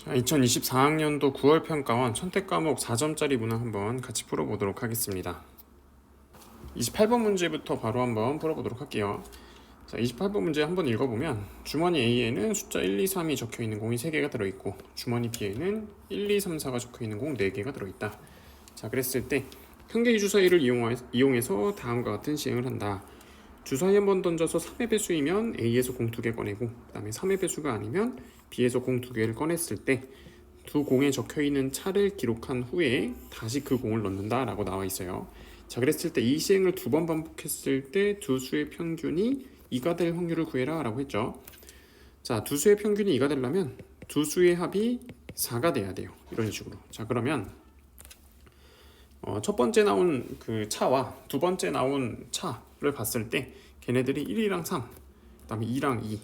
자, 2024학년도 9월 평가원 선택 과목 4점짜리 문항 한번 같이 풀어보도록 하겠습니다. 28번 문제부터 바로 한번 풀어보도록 할게요. 자, 28번 문제 한번 읽어보면 주머니 A에는 숫자 1, 2, 3이 적혀있는 공이 3개가 들어있고 주머니 B에는 1, 2, 3, 4가 적혀있는 공 4개가 들어있다. 자, 그랬을 때 현계의 주사위를 이용해서 다음과 같은 시행을 한다. 주사위 한번 던져서 3의 배수이면 A에서 공 2개 꺼내고 그 다음에 3의 배수가 아니면 B에서 공 2개를 꺼냈을 때 두 공에 적혀있는 차를 기록한 후에 다시 그 공을 넣는다 라고 나와 있어요. 자, 그랬을 때 이 시행을 2번 반복했을 때 두 수의 평균이 2가 될 확률을 구해라 라고 했죠. 자, 두 수의 평균이 2가 되려면 두 수의 합이 4가 돼야 돼요. 이런 식으로. 자, 그러면 첫 번째 나온 그 차와 두 번째 나온 차를 봤을 때 걔네들이 1이랑 3, 그 다음에 2랑 2,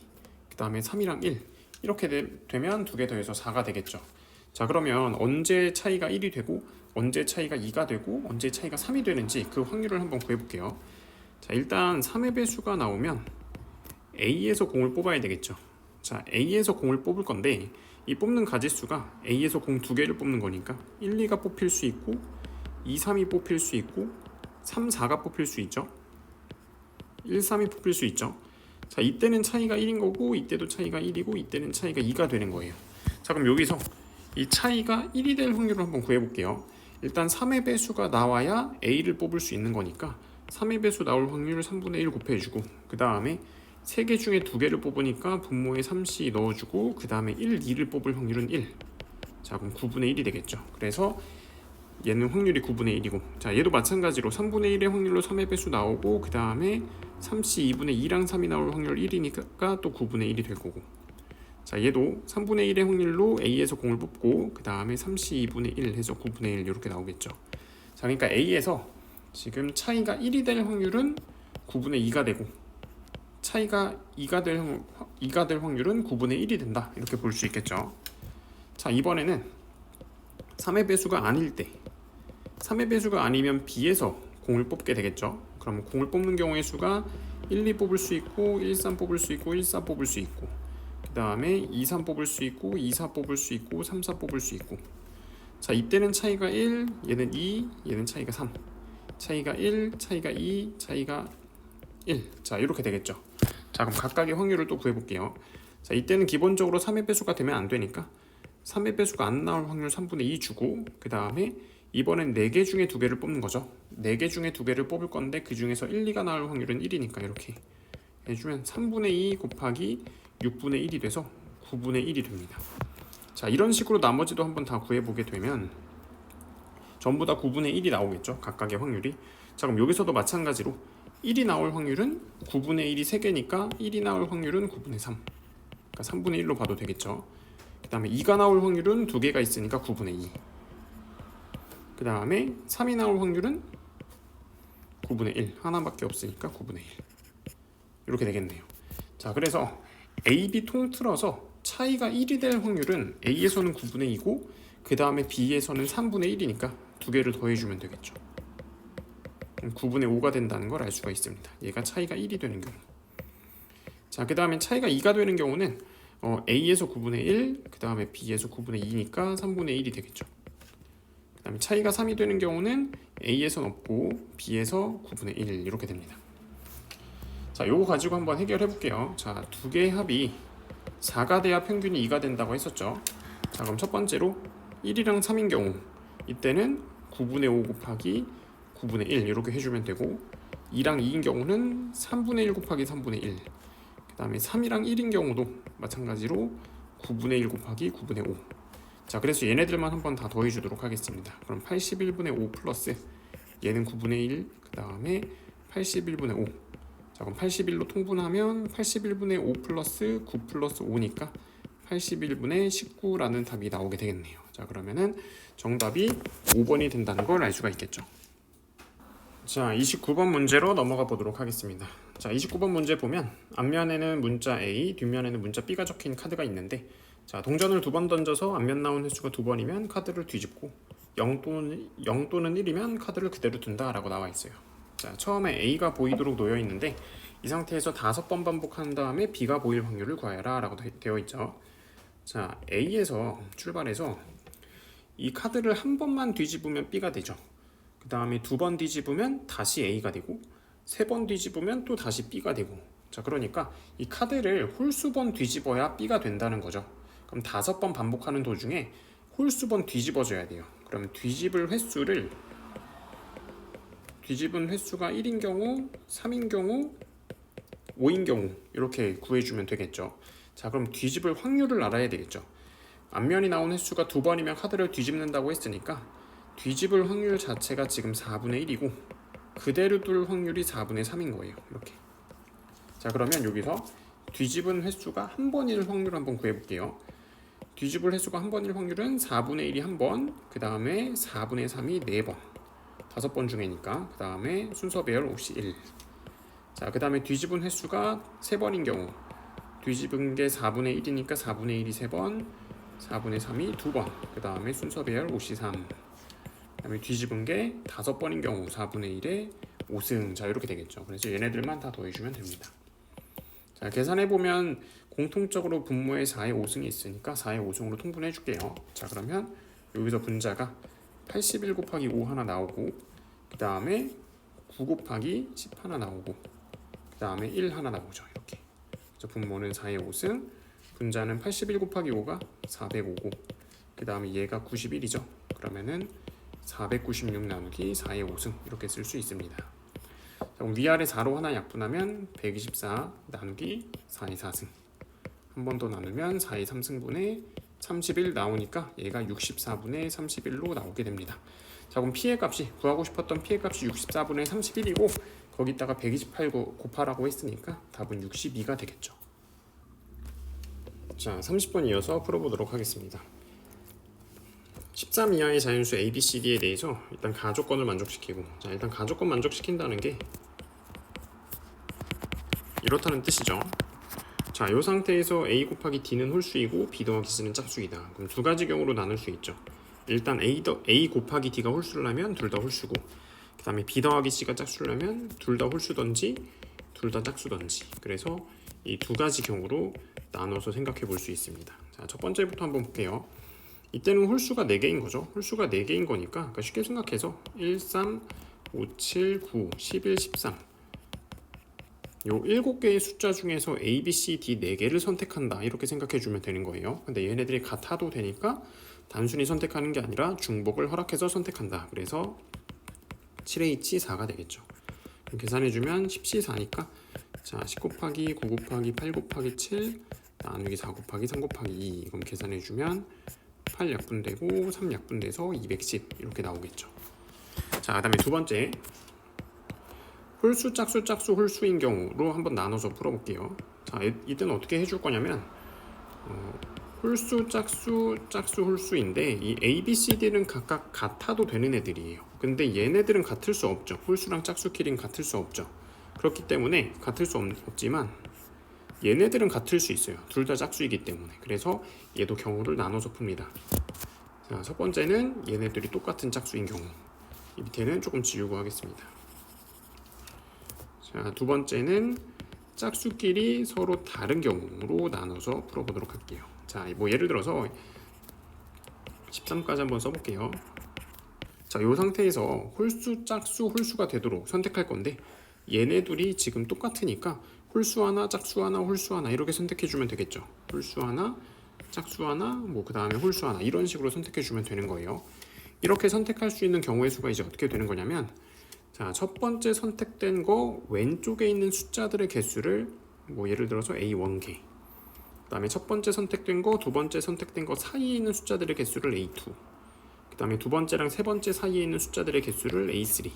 그 다음에 3이랑 1 이렇게 되면 두 개 더해서 4가 되겠죠. 자, 그러면 언제 차이가 1이 되고 언제 차이가 2가 되고 언제 차이가 3이 되는지 그 확률을 한번 구해볼게요. 자, 일단 3의 배수가 나오면 A에서 공을 뽑아야 되겠죠. 자, A에서 공을 뽑을 건데 이 뽑는 가지수가 A에서 공 2개를 뽑는 거니까 1, 2가 뽑힐 수 있고 2, 3이 뽑힐 수 있고 3, 4가 뽑힐 수 있죠. 1, 3이 뽑힐 수 있죠. 자, 이때는 차이가 1인 거고 이때도 차이가 1이고 이때는 차이가 2가 되는 거예요. 자, 그럼 여기서 이 차이가 1이 될 확률을 한번 구해볼게요. 일단 3의 배수가 나와야 A를 뽑을 수 있는 거니까 3의 배수 나올 확률을 3분의 1 곱해주고 그 다음에 3개 중에 2개를 뽑으니까 분모에 3c 넣어주고 그 다음에 1, 2를 뽑을 확률은 1. 자, 그럼 9분의 1이 되겠죠. 그래서 얘는 확률이 9분의 1이고 자, 얘도 마찬가지로 3분의 1의 확률로 3의 배수 나오고 그 다음에 3c 2분의 2랑 3이 나올 확률 1이니까 또 9분의 1이 될 거고 자, 얘도 3분의 1의 확률로 A에서 공을 뽑고 그 다음에 3c 2분의 1 해서 9분의 1 이렇게 나오겠죠. 자, 그러니까 A에서 지금 차이가 1이 될 확률은 9분의 2가 되고 차이가 2가 될 확률은 9분의 1이 된다 이렇게 볼 수 있겠죠. 자, 이번에는 3의 배수가 아닐 때 3의 배수가 아니면 B에서 공을 뽑게 되겠죠. 그럼 공을 뽑는 경우의 수가 1, 2 뽑을 수 있고 1, 3 뽑을 수 있고 1, 4 뽑을 수 있고 그 다음에 2, 3 뽑을 수 있고 2, 4 뽑을 수 있고 3, 4 뽑을 수 있고 자, 이때는 차이가 1, 얘는 2, 얘는 차이가 3 차이가 1, 차이가 2, 차이가 1 자, 이렇게 되겠죠. 자, 그럼 각각의 확률을 또 구해볼게요. 자, 이때는 기본적으로 3의 배수가 되면 안 되니까 3의 배수가 안 나올 확률 3분의 2 주고 그 다음에 이번엔 4개 중에 2개를 뽑는 거죠. 4개 중에 2개를 뽑을 건데 그 중에서 1, 2가 나올 확률은 1이니까 이렇게 해주면 3분의 2 곱하기 6분의 1이 돼서 9분의 1이 됩니다. 자, 이런 식으로 나머지도 한번 다 구해보게 되면 전부 다 9분의 1이 나오겠죠. 각각의 확률이. 자, 그럼 여기서도 마찬가지로 1이 나올 확률은 9분의 1이 3개니까 1이 나올 확률은 9분의 3 그러니까 3분의 1로 봐도 되겠죠. 그 다음에 2가 나올 확률은 2개가 있으니까 9분의 2 그 다음에 3이 나올 확률은 9분의 1 하나밖에 없으니까 9분의 1 이렇게 되겠네요. 자, 그래서 A, B 통틀어서 차이가 1이 될 확률은 A에서는 9분의 2고 그 다음에 B에서는 3분의 1이니까 2개를 더해주면 되겠죠. 9분의 5가 된다는 걸 알 수가 있습니다. 얘가 차이가 1이 되는 경우. 자, 그 다음에 차이가 2가 되는 경우는 A에서 9분의 1, 그 다음에 B에서 9분의 2니까 3분의 1이 되겠죠. 그 다음에 차이가 3이 되는 경우는 A에서는 없고 B에서 9분의 1 이렇게 됩니다. 자, 요거 가지고 한번 해결해 볼게요. 자, 두 개의 합이 4가 돼야 평균이 2가 된다고 했었죠. 자, 그럼 첫 번째로 1이랑 3인 경우 이때는 9분의 5 곱하기 9분의 1 이렇게 해주면 되고 2랑 2인 경우는 3분의 1 곱하기 3분의 1 그 다음에 3이랑 1인 경우도 마찬가지로 9분의 1 곱하기 9분의 5 자, 그래서 얘네들만 한번 다 더해주도록 하겠습니다. 그럼 81분의 5 플러스 얘는 9분의 1 그 다음에 81분의 5 자, 그럼 81로 통분하면 81분의 5 플러스 9 플러스 5니까 81분의 19라는 답이 나오게 되겠네요. 자, 그러면은 정답이 5번이 된다는 걸 알 수가 있겠죠. 자, 29번 문제로 넘어가 보도록 하겠습니다. 자, 29번 문제 보면 앞면에는 문자 A, 뒷면에는 문자 B가 적힌 카드가 있는데 자, 동전을 2번 던져서 앞면 나온 횟수가 2번이면 카드를 뒤집고 0 또는 1이면 카드를 그대로 둔다 라고 나와 있어요. 자, 처음에 A가 보이도록 놓여 있는데 이 상태에서 5번 반복한 다음에 B가 보일 확률을 구하여라 라고 되어 있죠. 자, A에서 출발해서 이 카드를 한 번만 뒤집으면 B가 되죠. 그 다음에 두 번 뒤집으면 다시 A가 되고, 세 번 뒤집으면 또 다시 B가 되고. 자, 그러니까 이 카드를 홀수 번 뒤집어야 B가 된다는 거죠. 그럼 5번 반복하는 도중에 홀수 번 뒤집어줘야 돼요. 그러면 뒤집은 횟수가 1인 경우, 3인 경우, 5인 경우 이렇게 구해주면 되겠죠. 자, 그럼 뒤집을 확률을 알아야 되겠죠. 앞면이 나온 횟수가 2번이면 카드를 뒤집는다고 했으니까 뒤집을 확률 자체가 지금 4분의 1이고 그대로 둘 확률이 4분의 3인 거예요. 이렇게. 자, 그러면 여기서 뒤집은 횟수가 한 번일 확률 한번 구해볼게요. 뒤집을 횟수가 한 번일 확률은 4분의 1이 한 번, 그 다음에 4분의 3이 4번, 5번 중에니까. 그 다음에 순서 배열 옵시 1. 자, 그 다음에 뒤집은 횟수가 3번인 경우 뒤집은 게 4분의 1이니까 4분의 1이 3번, 4분의 3이 2번, 그 다음에 순서 배열 옵시 3. 그 다음에 뒤집은 게 5번인 경우 4분의 1에 5승. 자, 이렇게 되겠죠. 그래서 얘네들만 다 더해주면 됩니다. 자, 계산해보면 공통적으로 분모에 4의 5승이 있으니까 4의 5승으로 통분해 줄게요. 자, 그러면 여기서 분자가 81 곱하기 5 하나 나오고, 그 다음에 9 곱하기 10 하나 나오고, 그 다음에 1 하나 나오죠. 이렇게. 그래서 분모는 4의 5승, 분자는 81 곱하기 5가 405고, 그 다음에 얘가 91이죠. 그러면은 496 나누기 4의 5승 이렇게 쓸 수 있습니다. 자, 그럼 위아래 4로 하나 약분하면 124 나누기 4의 4승, 한 번 더 나누면 4의 3승분의 31 나오니까 얘가 64분의 31로 나오게 됩니다. 자, 그럼 피해값이 구하고 싶었던 피해값이 64분의 31이고 거기다가 128 곱하라고 했으니까 답은 62가 되겠죠. 자, 30번 이어서 풀어보도록 하겠습니다. 13 이하의 자연수 A, B, C, D에 대해서 일단 가조건을 만족시키고, 자, 일단 가조건 만족시킨다는 게 이렇다는 뜻이죠. 자, 이 상태에서 A 곱하기 D는 홀수이고 B 더하기 C는 짝수이다. 그럼 두 가지 경우로 나눌 수 있죠. 일단 A 곱하기 D가 홀수를 하면 둘 다 홀수고, 그 다음에 B 더하기 C가 짝수를 하면 둘 다 홀수던지 둘 다 짝수던지. 그래서 이 두 가지 경우로 나눠서 생각해 볼 수 있습니다. 자, 첫 번째부터 한번 볼게요. 이때는 홀수가 4개인 거죠. 홀수가 4개인 거니까, 그러니까 쉽게 생각해서 1, 3, 5, 7, 9, 11, 13 요 7개의 숫자 중에서 A, B, C, D 4개를 선택한다 이렇게 생각해 주면 되는 거예요. 근데 얘네들이 같아도 되니까 단순히 선택하는 게 아니라 중복을 허락해서 선택한다. 그래서 7H4가 되겠죠. 그럼 계산해 주면 10C4니까 자, 10 곱하기 9 곱하기 8 곱하기 7 나누기 4 곱하기 3 곱하기 2. 그럼 계산해 주면 8 약분되고 3 약분돼서 210 이렇게 나오겠죠. 자, 그다음에 두 번째 홀수 짝수 짝수 홀수인 경우로 한번 나눠서 풀어볼게요. 자, 이때는 어떻게 해줄 거냐면 홀수 짝수 짝수 홀수인데 이 A, B, C, D는 각각 같아도 되는 애들이에요. 근데 얘네들은 같을 수 없죠. 홀수랑 짝수끼리는 같을 수 없죠. 그렇기 때문에 같을 수 없지만 얘네들은 같을 수 있어요. 둘 다 짝수이기 때문에. 그래서 얘도 경우를 나눠서 풉니다. 자, 첫 번째는 얘네들이 똑같은 짝수인 경우, 이 밑에는 조금 지우고 하겠습니다. 자, 두 번째는 짝수끼리 서로 다른 경우로 나눠서 풀어보도록 할게요. 자, 뭐 예를 들어서 13까지 한번 써볼게요. 자, 이 상태에서 홀수, 짝수, 홀수가 되도록 선택할 건데 얘네들이 지금 똑같으니까 홀수 하나, 짝수 하나, 홀수 하나 이렇게 선택해주면 되겠죠. 홀수 하나, 짝수 하나, 뭐 그 다음에 홀수 하나 이런 식으로 선택해주면 되는 거예요. 이렇게 선택할 수 있는 경우의 수가 이제 어떻게 되는 거냐면, 자, 첫 번째 선택된 거 왼쪽에 있는 숫자들의 개수를 뭐 예를 들어서 A1개, 그 다음에 첫 번째 선택된 거, 두 번째 선택된 거 사이에 있는 숫자들의 개수를 A2, 그 다음에 두 번째랑 세 번째 사이에 있는 숫자들의 개수를 A3,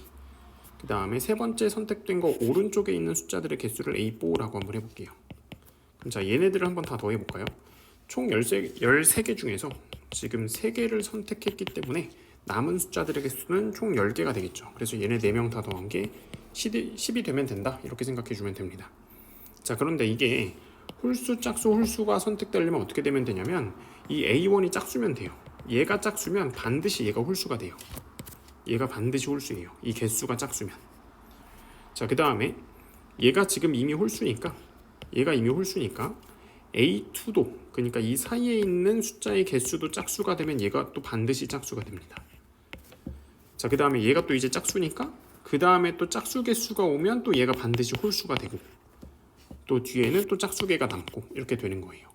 그 다음에 세 번째 선택된 거 오른쪽에 있는 숫자들의 개수를 A4라고 한번 해볼게요. 그럼 자, 얘네들을 한번 다 더해볼까요? 총 13개 중에서 지금 3개를 선택했기 때문에 남은 숫자들의 개수는 총 10개가 되겠죠. 그래서 얘네 4명 다 더한 게 10이 되면 된다 이렇게 생각해 주면 됩니다. 자, 그런데 이게 홀수, 짝수, 홀수가 선택되려면 어떻게 되면 되냐면 이 A1이 짝수면 돼요. 얘가 짝수면 반드시 얘가 홀수가 돼요. 얘가 반드시 홀수예요. 이 개수가 짝수면. 자, 그 다음에 얘가 지금 이미 홀수니까, 얘가 이미 홀수니까 A2도, 그러니까 이 사이에 있는 숫자의 개수도 짝수가 되면 얘가 또 반드시 짝수가 됩니다. 자, 그 다음에 얘가 또 이제 짝수니까 그 다음에 또 짝수 개수가 오면 또 얘가 반드시 홀수가 되고, 또 뒤에는 또 짝수개가 남고, 이렇게 되는 거예요.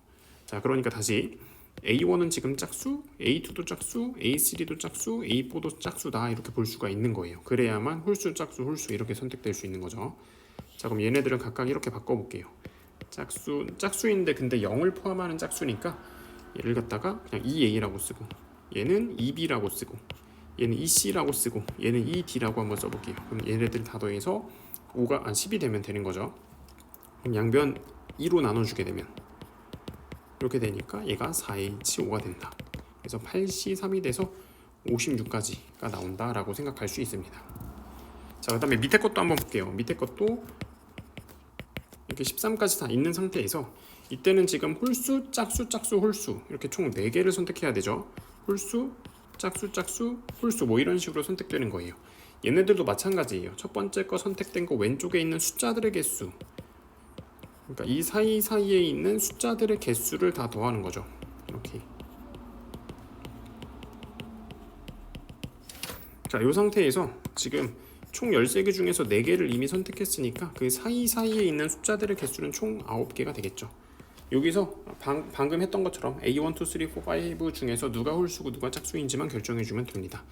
자, 그러니까 다시 A1은 지금 짝수, A2도 짝수, A3도 짝수, A4도 짝수다, 이렇게 볼 수가 있는 거예요. 그래야만 홀수, 짝수, 홀수 이렇게 선택될 수 있는 거죠. 자, 그럼 얘네들은 각각 이렇게 바꿔볼게요. 짝수인데 근데 0을 포함하는 짝수니까 얘를 갖다가 그냥 2A라고 쓰고, 얘는 2B라고 쓰고, 얘는 2C라고 쓰고, 얘는 2D라고 한번 써볼게요. 그럼 얘네들 다 더해서 10이 되면 되는 거죠. 그럼 양변 2로 나눠주게 되면 이렇게 되니까 얘가 4H5가 된다. 그래서 8C3이 돼서 56까지가 나온다라고 생각할 수 있습니다. 자, 그 다음에 밑에 것도 한번 볼게요. 밑에 것도 이렇게 13까지 다 있는 상태에서 이때는 지금 홀수, 짝수, 짝수, 홀수 이렇게 총 4개를 선택해야 되죠. 홀수, 짝수, 짝수, 홀수 뭐 이런 식으로 선택되는 거예요. 얘네들도 마찬가지예요. 첫 번째 거 선택된 거 왼쪽에 있는 숫자들의 개수, 그러니까 이 사이사이에 있는 숫자들의 개수를 다 더하는 거죠. 이렇게. 자, 이 상태에서 지금 총 13개 중에서 4개를 이미 선택했으니까 그 사이사이에 있는 숫자들의 개수는 총 9개가 되겠죠. 여기서 방금 했던 것처럼 A1, 2, 3, 4, 5 중에서 누가 홀수고 누가 짝수인지만 결정해주면 됩니다.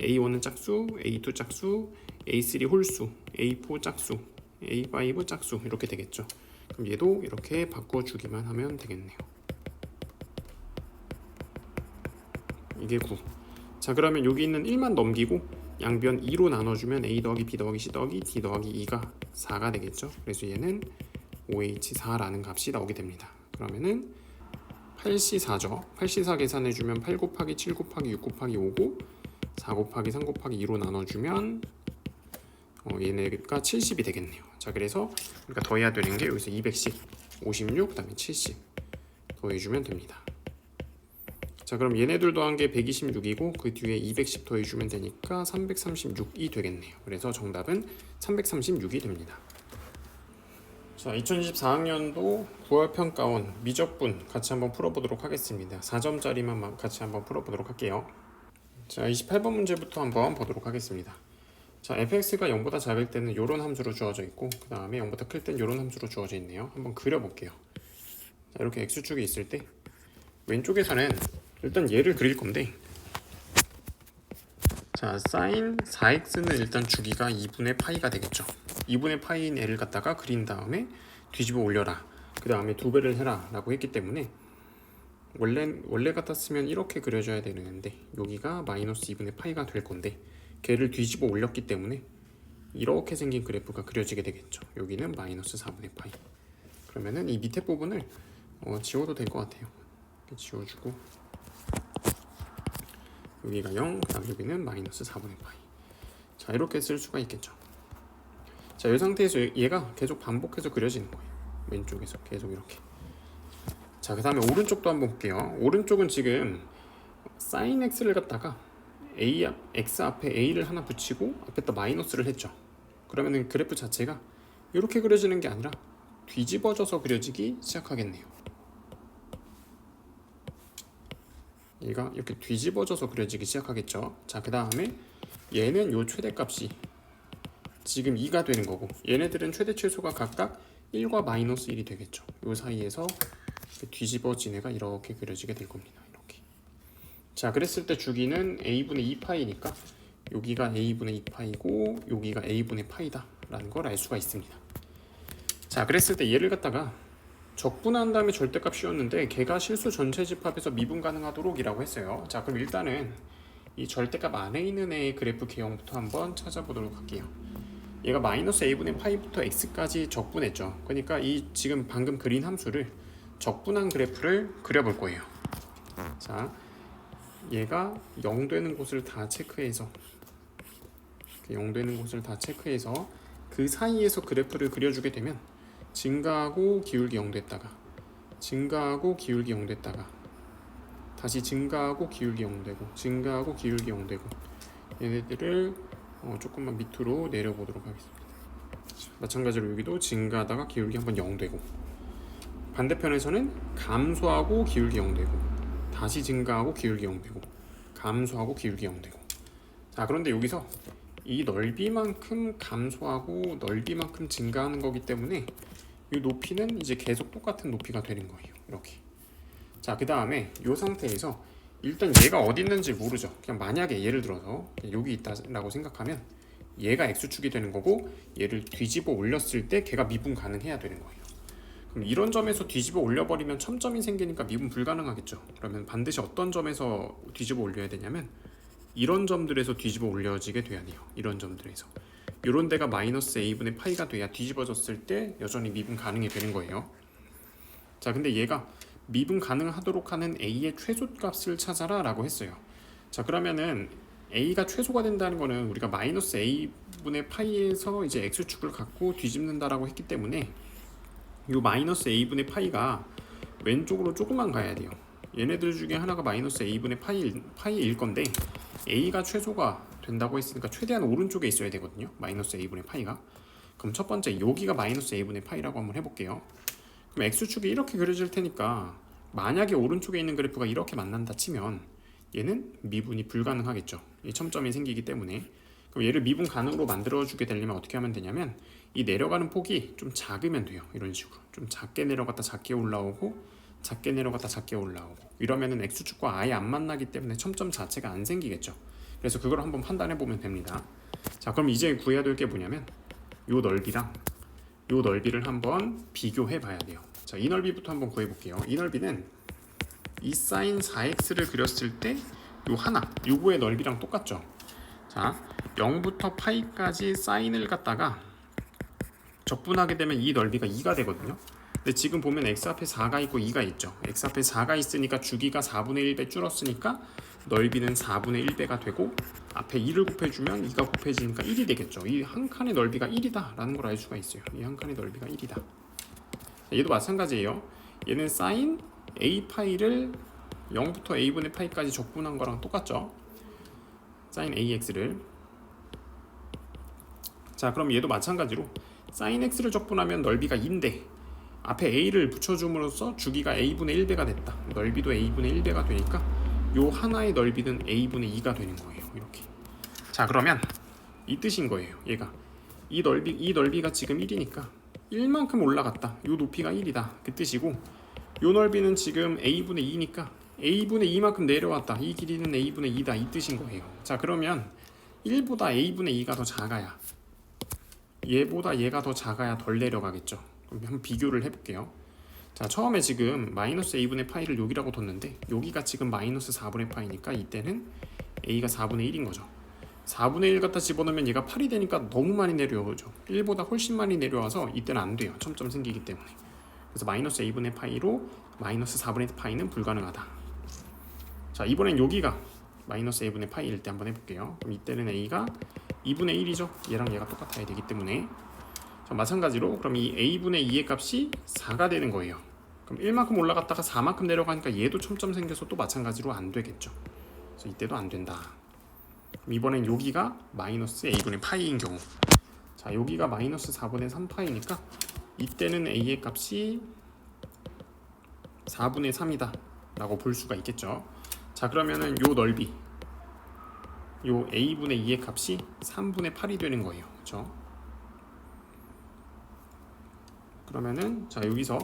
A1은 짝수, A2 짝수, A3 홀수, A4 짝수, A5 짝수 이렇게 되겠죠. 그럼 얘도 이렇게 바꿔주기만 하면 되겠네요. 이게 9. 자, 그러면 여기 있는 1만 넘기고 양변 2로 나눠주면 A 더하기 B 더하기 C 더하기 D 더하기 2가 4가 되겠죠. 그래서 얘는 5H4라는 값이 나오게 됩니다. 그러면은 8C4죠. 8C4 계산해주면 8 곱하기 7 곱하기 6 곱하기 5고 4 곱하기 3 곱하기 2로 나눠주면 얘네가 70이 되겠네요. 자, 그래서 우리가 더해야 되는 게 여기서 210, 56, 그 다음에 70 더해주면 됩니다. 자, 그럼 얘네들 더한 게 126이고 그 뒤에 210 더해주면 되니까 336이 되겠네요. 그래서 정답은 336이 됩니다. 자, 2024학년도 9월 평가원 미적분 같이 한번 풀어보도록 하겠습니다. 4점짜리만 같이 한번 풀어보도록 할게요. 자, 28번 문제부터 한번 보도록 하겠습니다. 자, fx가 0보다 작을 때는 이런 함수로 주어져 있고 그 다음에 0보다 클 때는 이런 함수로 주어져 있네요. 한번 그려볼게요. 자, 이렇게 x축이 있을 때 왼쪽에서는 일단 얘를 그릴 건데, 자, sin 4x는 일단 주기가 2분의 파이가 되겠죠. 2분의 파이인 애를 갖다가 그린 다음에 뒤집어 올려라, 그 다음에 2배를 해라 라고 했기 때문에 원래 같았으면 이렇게 그려줘야 되는데 여기가 마이너스 2분의 파이가 될 건데 걔를 뒤집어 올렸기 때문에 이렇게 생긴 그래프가 그려지게 되겠죠. 여기는 마이너스 4분의 파이. 그러면은 이 밑에 부분을 지워도 될 것 같아요. 이렇게 지워주고 여기가 0, 그 다음 여기는 마이너스 4분의 파이. 자, 이렇게 쓸 수가 있겠죠. 자, 이 상태에서 얘가 계속 반복해서 그려지는 거예요. 왼쪽에서 계속 이렇게. 자, 그 다음에 오른쪽도 한번 볼게요. 오른쪽은 지금 sin x를 갖다가 x 앞에 a를 하나 붙이고 앞에다 마이너스를 했죠. 그러면은 그래프 자체가 이렇게 그려지는 게 아니라 뒤집어져서 그려지기 시작하겠네요. 얘가 이렇게 뒤집어져서 그려지기 시작하겠죠. 자, 그 다음에 얘는 요 최대값이 지금 2가 되는 거고 얘네들은 최대 최소가 각각 1과 마이너스 1이 되겠죠. 요 사이에서 뒤집어진 애가 이렇게 그려지게 될 겁니다. 이렇게. 자, 그랬을 때 주기는 a분의 2파이니까 여기가 a분의 2파이고 여기가 a분의 파이다 라는 걸 알 수가 있습니다. 자, 그랬을 때 얘를 갖다가 적분한 다음에 절대값 씌웠는데 걔가 실수 전체 집합에서 미분 가능하도록 이라고 했어요. 자, 그럼 일단은 이 절대값 안에 있는 애의 그래프 개형부터 한번 찾아보도록 할게요. 얘가 마이너스 a분의 파이부터 x까지 적분했죠. 그러니까 이 지금 방금 그린 함수를 적분한 그래프를 그려볼 거예요. 자, 얘가 0 되는 곳을 다 체크해서 0 되는 곳을 다 체크해서 그 사이에서 그래프를 그려주게 되면 증가하고 기울기 0 됐다가 증가하고 기울기 0 됐다가 다시 증가하고 기울기 0 되고 증가하고 기울기 0 되고 얘네들을 조금만 밑으로 내려보도록 하겠습니다. 마찬가지로 여기도 증가하다가 기울기 한번 0 되고 반대편에서는 감소하고 기울기 0되고 다시 증가하고 기울기 0되고 감소하고 기울기 0되고. 자, 그런데 여기서 이 넓이만큼 감소하고 넓이만큼 증가하는 거기 때문에 이 높이는 이제 계속 똑같은 높이가 되는 거예요. 이렇게. 자, 그 다음에 이 상태에서 일단 얘가 어디 있는지 모르죠. 그냥 만약에 예를 들어서 여기 있다라고 생각하면 얘가 x축이 되는 거고, 얘를 뒤집어 올렸을 때 걔가 미분 가능해야 되는 거예요. 그럼 이런 점에서 뒤집어 올려버리면 첨점이 생기니까 미분 불가능하겠죠. 그러면 반드시 어떤 점에서 뒤집어 올려야 되냐면 이런 점들에서 뒤집어 올려지게 돼야 돼요. 이런 점들에서. 이런 데가 마이너스 a분의 파이가 돼야 뒤집어졌을 때 여전히 미분 가능이 되는 거예요. 자, 근데 얘가 미분 가능하도록 하는 a의 최소값을 찾아라 라고 했어요. 자, 그러면은 a가 최소가 된다는 거는 우리가 마이너스 a분의 파이에서 이제 x축을 갖고 뒤집는다라고 했기 때문에 이 마이너스 a분의 파이가 왼쪽으로 조금만 가야 돼요. 얘네들 중에 하나가 마이너스 a분의 파이일 건데 a가 최소가 된다고 했으니까 최대한 오른쪽에 있어야 되거든요. 마이너스 a분의 파이가. 그럼 첫 번째 여기가 마이너스 a분의 파이라고 한번 해볼게요. 그럼 x축이 이렇게 그려질 테니까 만약에 오른쪽에 있는 그래프가 이렇게 만난다 치면 얘는 미분이 불가능하겠죠. 이 첨점이 생기기 때문에. 그럼 얘를 미분 가능으로 만들어주게 되려면 어떻게 하면 되냐면 이 내려가는 폭이 좀 작으면 돼요. 이런 식으로 좀 작게 내려갔다 작게 올라오고 작게 내려갔다 작게 올라오고 이러면은 x축과 아예 안 만나기 때문에 첨점 자체가 안 생기겠죠. 그래서 그걸 한번 판단해 보면 됩니다. 자, 그럼 이제 구해야 될 게 뭐냐면 요 넓이랑 요 넓이를 한번 비교해 봐야 돼요. 자, 이 넓이부터 한번 구해 볼게요. 이 넓이는 이 사인 4x를 그렸을 때 요 하나 요거의 넓이랑 똑같죠. 자, 0부터 파이까지 사인을 갖다가 적분하게 되면 이 넓이가 2가 되거든요. 근데 지금 보면 x 앞에 4가 있고 2가 있죠. x 앞에 4가 있으니까 주기가 4분의 1배 줄었으니까 넓이는 4분의 1배가 되고 앞에 2를 곱해주면 2가 곱해지니까 1이 되겠죠. 이 한 칸의 넓이가 1이다 라는 걸 알 수가 있어요. 이 한 칸의 넓이가 1이다. 얘도 마찬가지예요. 얘는 사인 a 파이를 0부터 a분의 파이까지 적분한 거랑 똑같죠. 사인 ax를. 자, 그럼 얘도 마찬가지로 사인 x를 적분하면 넓이가 2인데 앞에 a를 붙여줌으로써 주기가 a분의 1배가 됐다. 넓이도 a분의 1배가 되니까 요 하나의 넓이는 a분의 2가 되는 거예요. 이렇게. 자, 그러면 이 뜻인 거예요. 얘가 이 넓이가 지금 1이니까 1만큼 올라갔다. 요 높이가 1이다. 그 뜻이고 요 넓이는 지금 a분의 2니까 a분의 2만큼 내려왔다. 이 길이는 a분의 2다. 이 뜻인 거예요. 자, 그러면 1보다 a분의 2가 더 작아야 얘보다 얘가 더 작아야 덜 내려가겠죠. 그럼 한번 비교를 해볼게요. 자, 처음에 지금 마이너스 a분의 파이를 여기라고 뒀는데 여기가 지금 마이너스 4분의 파이니까 이때는 a가 4분의 1인 거죠. 4분의 1 갖다 집어넣으면 얘가 8이 되니까 너무 많이 내려오죠. 1보다 훨씬 많이 내려와서 이때는 안 돼요. 첨점 생기기 때문에. 그래서 마이너스 a분의 파이로 마이너스 4분의 파이는 불가능하다. 자, 이번엔 여기가 마이너스 a분의 파이일 때 한번 해볼게요. 그럼 이때는 a가 2분의 1이죠. 얘랑 얘가 똑같아야 되기 때문에. 자, 마찬가지로 그럼 이 a분의 2의 값이 4가 되는 거예요. 그럼 1만큼 올라갔다가 4만큼 내려가니까 얘도 첨점 생겨서 또 마찬가지로 안 되겠죠. 그래서 이때도 안 된다. 그럼 이번엔 여기가 마이너스 a분의 파이인 경우, 자, 여기가 마이너스 4분의 3파이니까 이때는 a의 값이 4분의 3이다 라고 볼 수가 있겠죠. 자, 그러면은 요 넓이 요 a분의 2의 값이 3분의 8이 되는 거예요. 그렇죠? 그러면은 자, 여기서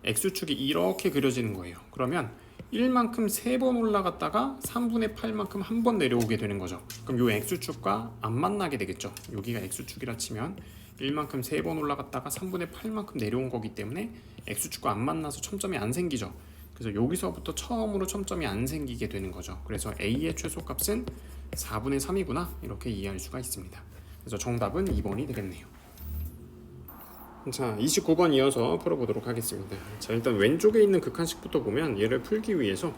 x축이 이렇게 그려지는 거예요. 그러면 1만큼 3번 올라갔다가 3분의 8만큼 한 번 내려오게 되는 거죠. 그럼 요 x축과 안 만나게 되겠죠. 여기가 x축이라 치면 1만큼 3번 올라갔다가 3분의 8만큼 내려온 거기 때문에 x축과 안 만나서 첨점이 안 생기죠. 그래서 여기서부터 처음으로 첨점이 안 생기게 되는 거죠. 그래서 a의 최소값은 4분의 3이구나 이렇게 이해할 수가 있습니다. 그래서 정답은 2번이 되겠네요. 자, 29번 이어서 풀어보도록 하겠습니다. 자, 일단 왼쪽에 있는 극한식부터 보면 얘를 풀기 위해서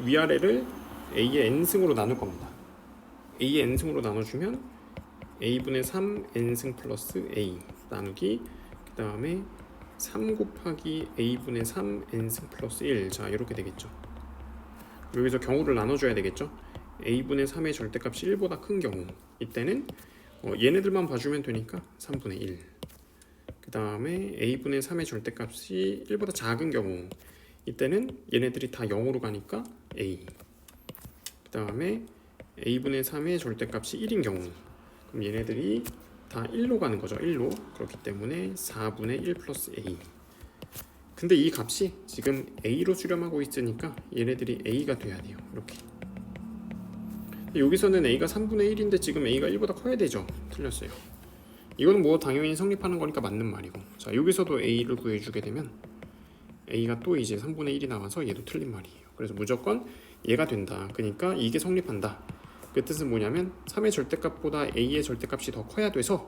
위아래를 a의 n승으로 나눌 겁니다. a의 n승으로 나눠주면 a분의 3 n승 플러스 a 나누기 그 다음에 3 곱하기 a분의 3 n승 플러스 1. 자, 이렇게 되겠죠. 여기서 경우를 나눠줘야 되겠죠. a분의 3의 절대값이 1보다 큰 경우 이때는 얘네들만 봐주면 되니까 3분의 1. 그 다음에 a분의 3의 절대값이 1보다 작은 경우 이때는 얘네들이 다 0으로 가니까 a. 그 다음에 a분의 3의 절대값이 1인 경우 그럼 얘네들이 다 1로 가는 거죠. 1로. 그렇기 때문에 4분의 1 플러스 a. 근데 이 값이 지금 a로 수렴하고 있으니까 얘네들이 a가 돼야 돼요. 이렇게. 여기서는 a가 3분의 1인데 지금 a가 1보다 커야 되죠. 틀렸어요. 이거는 뭐 당연히 성립하는 거니까 맞는 말이고. 자, 여기서도 a를 구해주게 되면 a가 또 이제 3분의 1이 나와서 얘도 틀린 말이에요. 그래서 무조건 얘가 된다. 그러니까 이게 성립한다. 그 뜻은 뭐냐면 3의 절대값보다 a의 절대값이 더 커야 돼서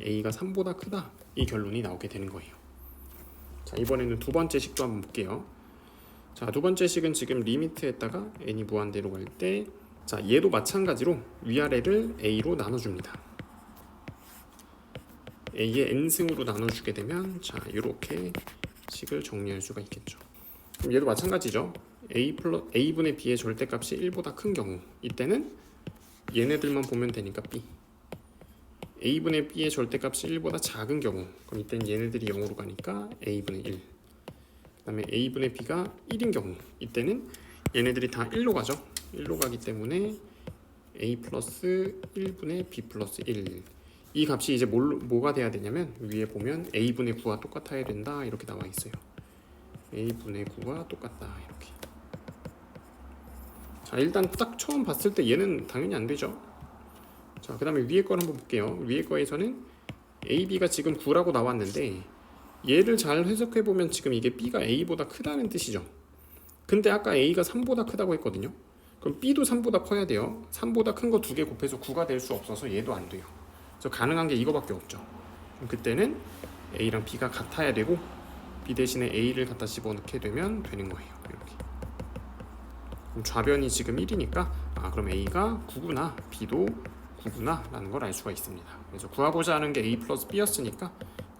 a가 3보다 크다. 이 결론이 나오게 되는 거예요. 자, 이번에는 두 번째 식도 한번 볼게요. 자, 두 번째 식은 지금 리미트에다가 n이 무한대로 갈 때 자, 얘도 마찬가지로 위아래를 a로 나눠줍니다. a의 n승으로 나눠주게 되면 자, 이렇게 식을 정리할 수가 있겠죠. 그럼 얘도 마찬가지죠. a분의 b의 절대값이 1보다 큰 경우 이때는 얘네들만 보면 되니까 b. a분의 b의 절대값이 1보다 작은 경우 그럼 이때는 얘네들이 0으로 가니까 a분의 1. 그 다음에 a분의 b가 1인 경우 이때는 얘네들이 다 1로 가죠. 1로 가기 때문에 a 플러스 1분의 b 플러스 1. 이 값이 이제 뭐가 돼야 되냐면 위에 보면 a분의 9와 똑같아야 된다 이렇게 나와 있어요. a분의 9와 똑같다 이렇게. 자, 일단 딱 처음 봤을 때 얘는 당연히 안 되죠. 자, 그 다음에 위에 걸 한번 볼게요. 위에 거에서는 ab가 지금 9라고 나왔는데 얘를 잘 해석해 보면 지금 이게 b가 a보다 크다는 뜻이죠. 근데 아까 a가 3보다 크다고 했거든요. 그럼 b도 3보다 커야 돼요. 3보다 큰 거 두 개 곱해서 9가 될 수 없어서 얘도 안 돼요. 그래서 가능한 게 이거밖에 없죠. 그럼 그때는 a랑 b가 같아야 되고 b 대신에 a를 갖다 집어넣게 되면 되는 거예요. 이렇게. 그럼 좌변이 지금 1이니까 그럼 a가 9구나 b도 9구나 라는 걸 알 수가 있습니다. 그래서 구하고자 하는 게 a 플러스 b였으니까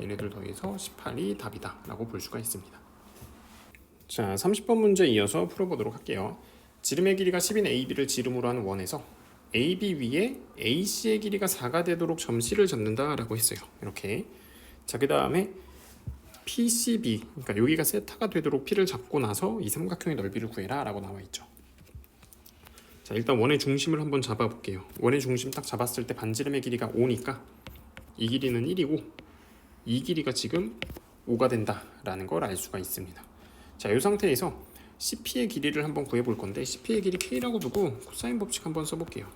얘네들 더해서 18이 답이다 라고 볼 수가 있습니다. 자, 30번 문제 이어서 풀어보도록 할게요. 지름의 길이가 10인 AB를 지름으로 하는 원에서 AB 위에 AC의 길이가 4가 되도록 점C를 잡는다 라고 했어요. 이렇게. 자, 그 다음에 PCB, 그러니까 여기가 세타가 되도록 P를 잡고 나서 이 삼각형의 넓이를 구해라 라고 나와 있죠. 자, 일단 원의 중심을 한번 잡아볼게요. 원의 중심 딱 잡았을 때 반지름의 길이가 5니까 이 길이는 1이고 이 길이가 지금 5가 된다라는 걸 알 수가 있습니다. 자, 이 상태에서 CP의 길이를 한번 구해볼 건데 CP의 길이 K라고 두고 코사인 법칙 한번 써볼게요.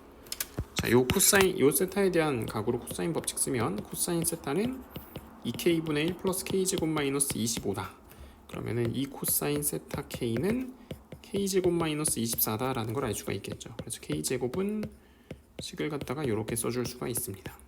자, 요 코사인, 요 세타에 대한 각으로 코사인 법칙 쓰면 코사인 세타는 2K분의 1 플러스 K제곱 마이너스 25다. 그러면은 이 코사인 세타 K는 K제곱 마이너스 24다 라는 걸 알 수가 있겠죠. 그래서 K제곱은 식을 갖다가 이렇게 써줄 수가 있습니다.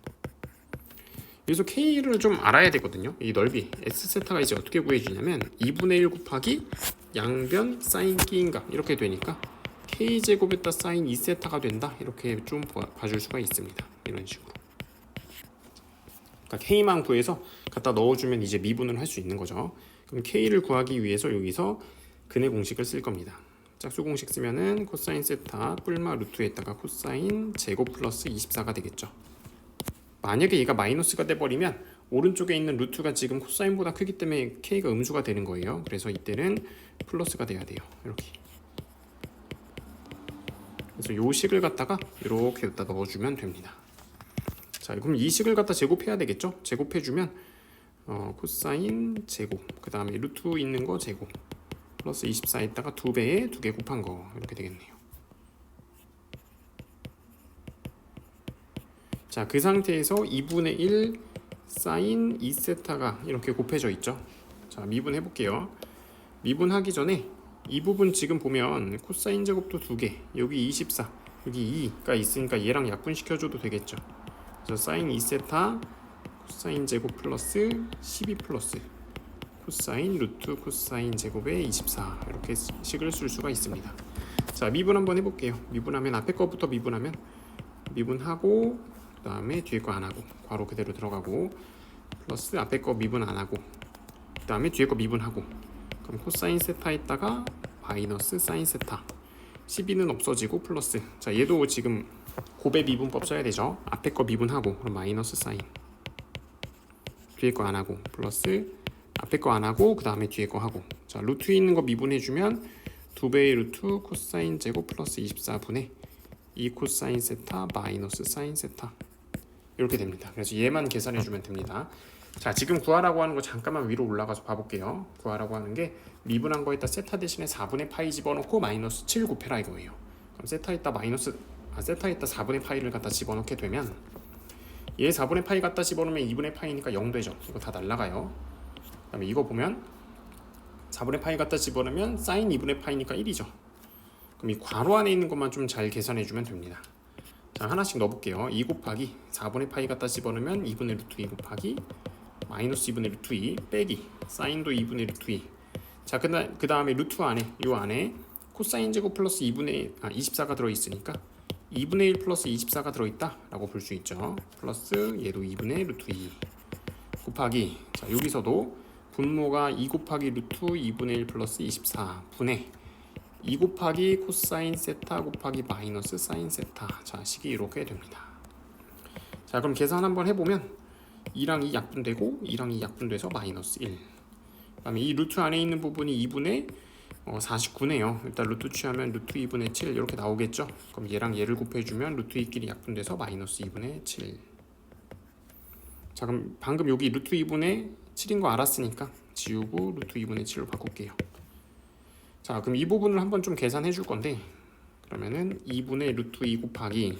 여기서 K를 좀 알아야 되거든요. 이 넓이 S세타가 이제 어떻게 구해주냐면 2분의 1 곱하기 양변 사인 K인가 이렇게 되니까 K제곱에다 사인 2세타가 된다 이렇게 좀 봐줄 수가 있습니다. 이런 식으로. 그러니까 K만 구해서 갖다 넣어주면 이제 미분을 할 수 있는 거죠. 그럼 K를 구하기 위해서 여기서 근의 공식을 쓸 겁니다. 짝수 공식 쓰면은 코사인 세타 뿔마 루트에다가 코사인 제곱 플러스 24가 되겠죠. 만약에 얘가 마이너스가 돼버리면 오른쪽에 있는 루트가 지금 코사인보다 크기 때문에 K가 음수가 되는 거예요. 그래서 이때는 플러스가 돼야 돼요. 이렇게. 그래서 요 식을 갖다가 이렇게 갖다 넣어주면 됩니다. 자, 그럼 이 식을 갖다 제곱해야 되겠죠? 제곱해주면 코사인 제곱, 그 다음에 루트 있는 거 제곱 플러스 24에다가 2배에 2개 곱한 거 이렇게 되겠네요. 자, 그 상태에서 2분의 1 사인 2세타가 이렇게 곱해져 있죠. 자, 미분해 볼게요. 미분하기 전에 이 부분 지금 보면 코사인 제곱도 2개, 여기 24, 여기 2가 있으니까 얘랑 약분시켜줘도 되겠죠. 그래서 사인 2세타 코사인 제곱 플러스 12 플러스 코사인 루트 코사인 제곱의 24 이렇게 식을 쓸 수가 있습니다. 자, 미분 한번 해볼게요. 미분하면 앞에 거부터 미분하면 미분하고 그 다음에 뒤에 거 안 하고 괄호 그대로 들어가고 플러스 앞에 거 미분 안 하고 그 다음에 뒤에 거 미분하고 그럼 코사인 세타에다가 마이너스 사인 세타 12는 없어지고 플러스. 자, 얘도 지금 곱의 미분법 써야 되죠. 앞에 거 미분하고 그럼 마이너스 사인 뒤에 거 안 하고 플러스 앞에 거 안 하고 그 다음에 뒤에 거 하고. 자, 루트 있는 거 미분해주면 2배의 루트 코사인 제곱 플러스 24분의 2 코사인 세타 마이너스 사인 세타 이렇게 됩니다. 그래서 얘만 계산해주면 됩니다. 자, 지금 구하라고 하는 거 잠깐만 위로 올라가서 봐볼게요. 구하라고 하는 게 미분한 거에다 세타 대신에 4분의 파이 집어넣고 마이너스 7 곱해라 이거예요. 그럼 세타에다 4분의 파이를 갖다 집어넣게 되면 얘 4분의 파이 갖다 집어넣으면 2분의 파이니까 0 되죠. 이거 다 날라가요. 그 다음에 이거 보면 4분의 파이 갖다 집어넣으면 사인 2분의 파이니까 1이죠. 그럼 이 괄호 안에 있는 것만 좀 잘 계산해주면 됩니다. 자, 하나씩 넣어볼게요. 2 곱하기 4분의 파이 갖다 집어넣으면 2분의 루트 2 곱하기 마이너스 2분의 루트 2 빼기 사인도 2분의 루트 2. 자, 그 다음에 루트 안에 요 안에 코사인 제곱 플러스 24가 들어있으니까 2분의 1 플러스 24가 들어있다 라고 볼 수 있죠. 플러스 얘도 2분의 루트 2 곱하기, 자, 여기서도 분모가 2 곱하기 루트 2분의 1 플러스 24분의 2 곱하기 코사인 세타 곱하기 마이너스 사인 세타. 자, 식이 이렇게 됩니다. 자, 그럼 계산 한번 해보면 2랑 2 약분되고 2랑 2 약분돼서 마이너스 1. 그 다음에 이 루트 안에 있는 부분이 2분의 49네요. 일단 루트 취하면 루트 2분의 7 이렇게 나오겠죠. 그럼 얘랑 얘를 곱해주면 루트 2끼리 약분돼서 마이너스 2분의 7. 자, 그럼 방금 여기 루트 2분의 7인 거 알았으니까 지우고 루트 2분의 7로 바꿀게요. 자, 그럼 이 부분을 한번 좀 계산해 줄 건데, 그러면은 2분의 루트 2 곱하기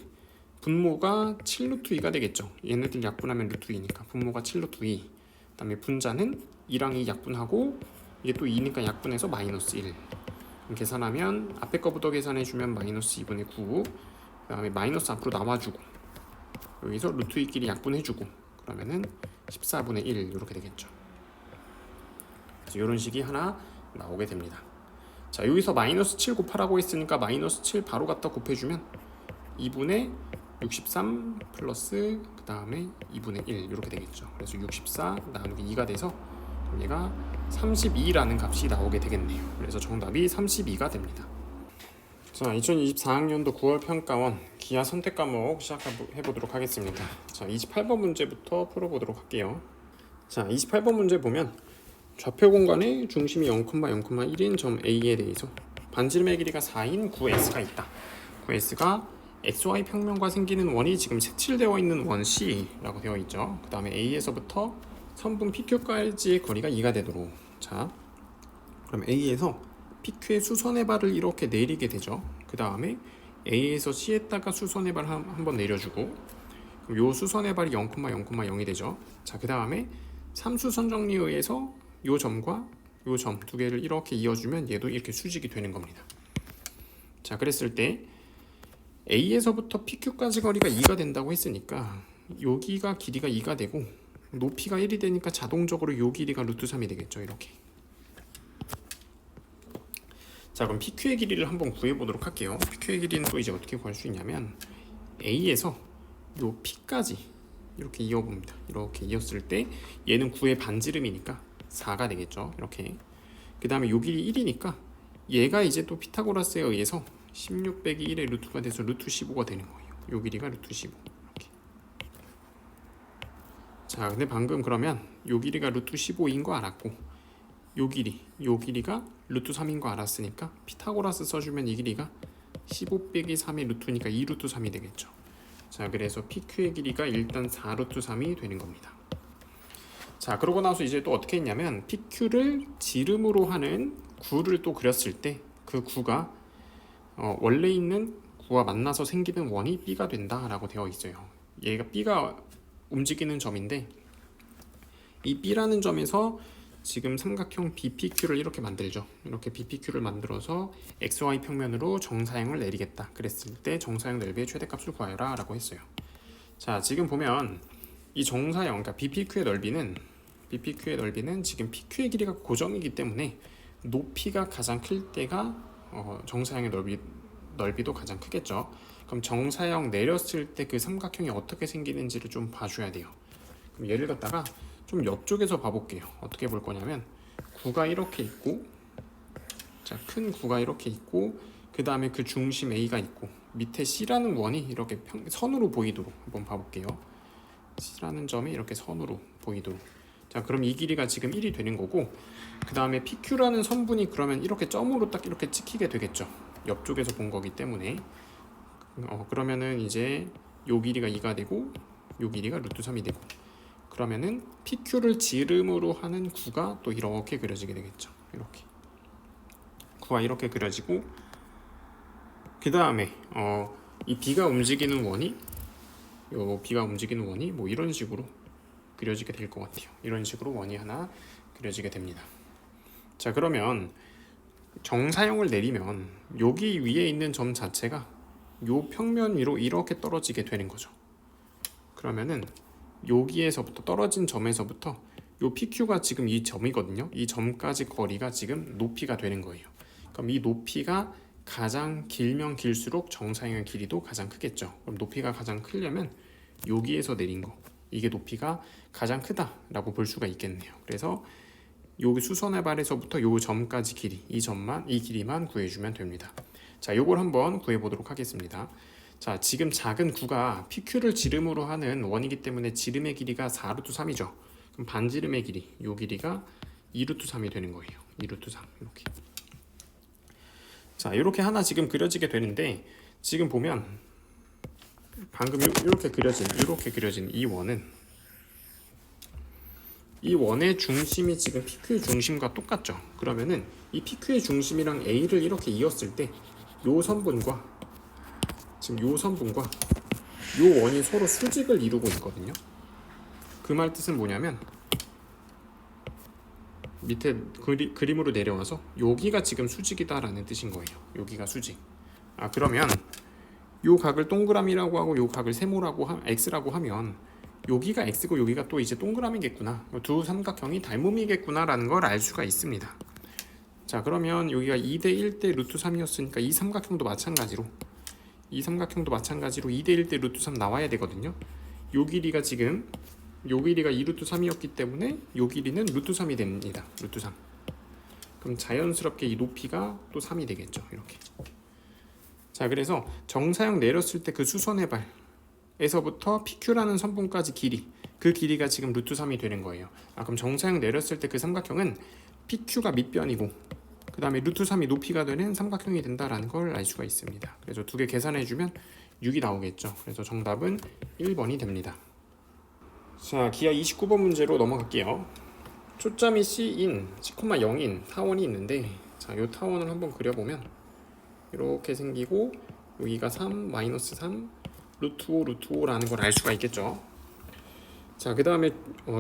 분모가 7 루트 2가 되겠죠. 얘네들 약분하면 루트 2니까 분모가 7 루트 2. 그 다음에 분자는 2랑 2 약분하고 이게 또 2니까 약분해서 마이너스 1. 그럼 계산하면 앞에 거부터 계산해주면 마이너스 2분의 9. 그 다음에 마이너스 앞으로 나와주고 여기서 루트 2끼리 약분해주고 그러면은 14분의 1 이렇게 되겠죠. 그래서 이런 식이 하나 나오게 됩니다. 자, 여기서 마이너스 7 곱하라고 했으니까 마이너스 7 바로 갖다 곱해주면 2분의 63 플러스 그 다음에 2분의 1 이렇게 되겠죠. 그래서 64 나누기 2가 돼서 얘가 32라는 값이 나오게 되겠네요. 그래서 정답이 32가 됩니다. 자, 2024학년도 9월 평가원 기하 선택 과목 시작해보도록 하겠습니다. 자, 28번 문제부터 풀어보도록 할게요. 자, 28번 문제 보면 좌표 공간의 중심이 0,0,1인 점 A에 대해서 반지름의 길이가 4인 9S가 있다. 9S가 XY 평면과 생기는 원이 지금 색칠되어 있는 원 C라고 되어 있죠. 그 다음에 A에서부터 선분 PQ까지의 거리가 2가 되도록. 자, 그럼 A에서 PQ의 수선의 발을 이렇게 내리게 되죠. 그 다음에 A에서 C에다가 수선의 발 한번 내려주고, 그럼 요 수선의 발이 0,0,0이 되죠. 자, 그 다음에 3수선 정리에 의해서 요 점과 요 점 두 개를 이렇게 이어주면 얘도 이렇게 수직이 되는 겁니다. 자, 그랬을 때 A에서부터 PQ까지 거리가 2가 된다고 했으니까 여기가 길이가 2가 되고 높이가 1이 되니까 자동적으로 요 길이가 루트 3이 되겠죠. 이렇게. 자, 그럼 PQ의 길이를 한번 구해보도록 할게요. PQ의 길이는 또 이제 어떻게 구할 수 있냐면 A에서 요 P까지 이렇게 이어봅니다. 이렇게 이었을 때 얘는 9의 반지름이니까 4가 되겠죠. 이렇게. 그 다음에 요 길이 1이니까 얘가 이제 또 피타고라스에 의해서 16 빼기 1의 루트가 돼서 루트 15가 되는 거예요. 요 길이가 루트 15. 이렇게. 자, 근데 방금 그러면 요 길이가 루트 15인 거 알았고 요 길이가 루트 3인 거 알았으니까 피타고라스 써주면 이 길이가 15 빼기 3의 루트니까 2 루트 3이 되겠죠. 자, 그래서 PQ의 길이가 일단 4 루트 3이 되는 겁니다. 자, 그러고 나서 이제 또 어떻게 했냐면 PQ를 지름으로 하는 구를 또 그렸을 때 그 구가 원래 있는 구와 만나서 생기는 원이 B가 된다라고 되어 있어요. 얘가 B가 움직이는 점인데 이 B라는 점에서 지금 삼각형 BPQ를 이렇게 만들죠. 이렇게 BPQ를 만들어서 XY 평면으로 정사형을 내리겠다. 그랬을 때 정사형 넓이의 최대값을 구하여라 라고 했어요. 자, 지금 보면 이 정사형, 그러니까 BPQ의 넓이는 지금 PQ의 길이가 고정이기 때문에 높이가 가장 클 때가 정사형의 넓이도 가장 크겠죠. 그럼 정사형 내렸을 때 그 삼각형이 어떻게 생기는지를 좀 봐줘야 돼요. 그럼 예를 갖다가 좀 옆쪽에서 봐볼게요. 어떻게 볼 거냐면 구가 이렇게 있고, 자, 큰 구가 이렇게 있고, 그 다음에 그 중심 A가 있고 밑에 C라는 원이 이렇게 선으로 보이도록 한번 봐볼게요. C라는 점이 이렇게 선으로 보이도록. 자, 그럼 이 길이가 지금 1이 되는 거고, 그 다음에 PQ라는 선분이 그러면 이렇게 점으로 딱 이렇게 찍히게 되겠죠. 옆쪽에서 본 거기 때문에. 그러면은 이제 요 길이가 2가 되고 요 길이가 루트 3이 되고, 그러면은 PQ를 지름으로 하는 구가 또 이렇게 그려지게 되겠죠. 이렇게 구가 이렇게 그려지고, 그 다음에 이 B가 움직이는 원이, 요 B가 움직이는 원이 뭐 이런 식으로 그려지게 될 것 같아요. 이런 식으로 원이 하나 그려지게 됩니다. 자, 그러면 정사형을 내리면 여기 위에 있는 점 자체가 요 평면 위로 이렇게 떨어지게 되는 거죠. 그러면은 여기에서부터 떨어진 점에서부터 요 PQ가 지금 이 점이거든요. 이 점까지 거리가 지금 높이가 되는 거예요. 그럼 이 높이가 가장 길면 길수록 정사형의 길이도 가장 크겠죠. 그럼 높이가 가장 크려면 여기에서 내린 거, 이게 높이가 가장 크다라고 볼 수가 있겠네요. 그래서 여기 수선의 발에서부터 요 점까지 길이, 이 길이만 구해주면 됩니다. 자, 요걸 한번 구해보도록 하겠습니다. 자, 지금 작은 구가 PQ를 지름으로 하는 원이기 때문에 지름의 길이가 4루트 3이죠. 그럼 반지름의 길이, 요 길이가 2루트 3이 되는 거예요. 2루트 3 이렇게. 자, 이렇게 하나 지금 그려지게 되는데, 지금 보면 방금 이렇게 그려진 이 원은, 이 원의 중심이 지금 PQ의 중심과 똑같죠. 그러면은 이 PQ의 중심이랑 A를 이렇게 이었을 때 요 선분과 지금 요 선분과 요 원이 서로 수직을 이루고 있거든요. 그 말 뜻은 뭐냐면, 밑에 그림으로 내려와서 여기가 지금 수직이다라는 뜻인 거예요. 여기가 수직. 그러면 요 각을 동그라미라고 하고 요 각을 세모라고 x라고 하면 여기가 x고 여기가 또 이제 동그라미겠구나, 두 삼각형이 닮음이겠구나라는 걸 알 수가 있습니다. 자, 그러면 여기가 2대 1대 루트 3이었으니까 이 삼각형도 마찬가지로 2대 1대 루트 3 나와야 되거든요. 요 길이가 지금 요 길이가 2루트 3이었기 때문에 요 길이는 루트 3이 됩니다. 루트 3. 그럼 자연스럽게 이 높이가 또 3이 되겠죠. 이렇게. 자, 그래서 정사형 내렸을 때 그 수선의 발에서부터 PQ라는 선분까지 길이, 그 길이가 지금 루트 3이 되는 거예요. 그럼 정사형 내렸을 때 그 삼각형은 PQ가 밑변이고 그 다음에 루트 3이 높이가 되는 삼각형이 된다라는 걸 알 수가 있습니다. 그래서 두 개 계산해주면 6이 나오겠죠. 그래서 정답은 1번이 됩니다. 자, 기하 29번 문제로 넘어갈게요. 초점이 C인 10,0인 타원이 있는데, 자, 요 타원을 한번 그려보면 이렇게 생기고, 여기가 3, 마이너스 3, 루트 5, 루트 5라는 걸 알 수가 있겠죠. 자, 그 다음에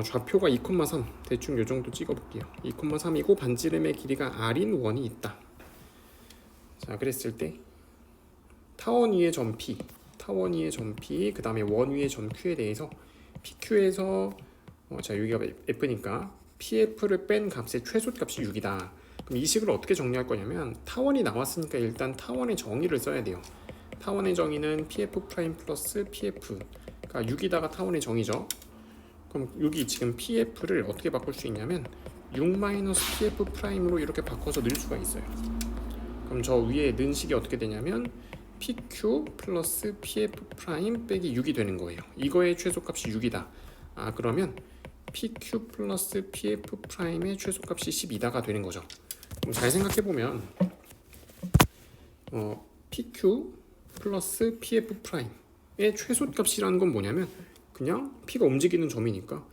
좌표가 2,3, 대충 요 정도 찍어볼게요. 2,3이고 반지름의 길이가 R인 원이 있다. 자, 그랬을 때 타원 위의 점 P, 그 다음에 원 위의 점 Q에 대해서 PQ에서 자, 여기가 F니까 PF를 뺀 값의 최소값이 6이다. 그럼 이 식을 어떻게 정리할 거냐면, 타원이 나왔으니까 일단 타원의 정의를 써야 돼요. 타원의 정의는 PF 프라임 플러스 PF가 6이다가 타원의 정의죠. 그럼 여기 지금 PF를 어떻게 바꿀 수 있냐면 6 마이너스 PF 프라임으로 이렇게 바꿔서 넣을 수가 있어요. 그럼 저 위에 넣은 식이 어떻게 되냐면 PQ 플러스 PF 프라임 빼기 6이 되는 거예요. 이거의 최소값이 6이다. 그러면 PQ 플러스 PF 프라임의 최소값이 12다가 되는 거죠. 그럼 잘 생각해보면 PQ 플러스 PF 프라임의 최소값이라는 건 뭐냐면, 그냥 P가 움직이는 점이니까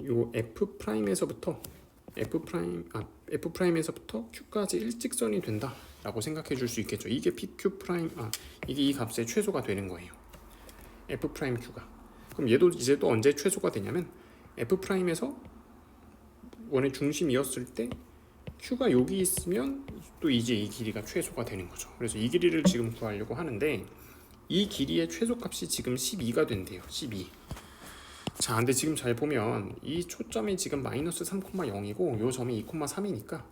요 F 프라임에서부터 Q까지 일직선이 된다라고 생각해 줄 수 있겠죠. 이게 PQ 프라임, 이게 이 값의 최소가 되는 거예요. F 프라임 Q가. 그럼 얘도 이제 또 언제 최소가 되냐면, F 프라임에서 원의 중심이었을 때 Q가 여기 있으면 또 이제 이 길이가 최소가 되는 거죠. 그래서 이 길이를 지금 구하려고 하는데, 이 길이의 최소값이 지금 12가 된대요. 12. 자, 근데 지금 잘 보면 이 초점이 지금 마이너스 3,0이고 요 점이 2,3이니까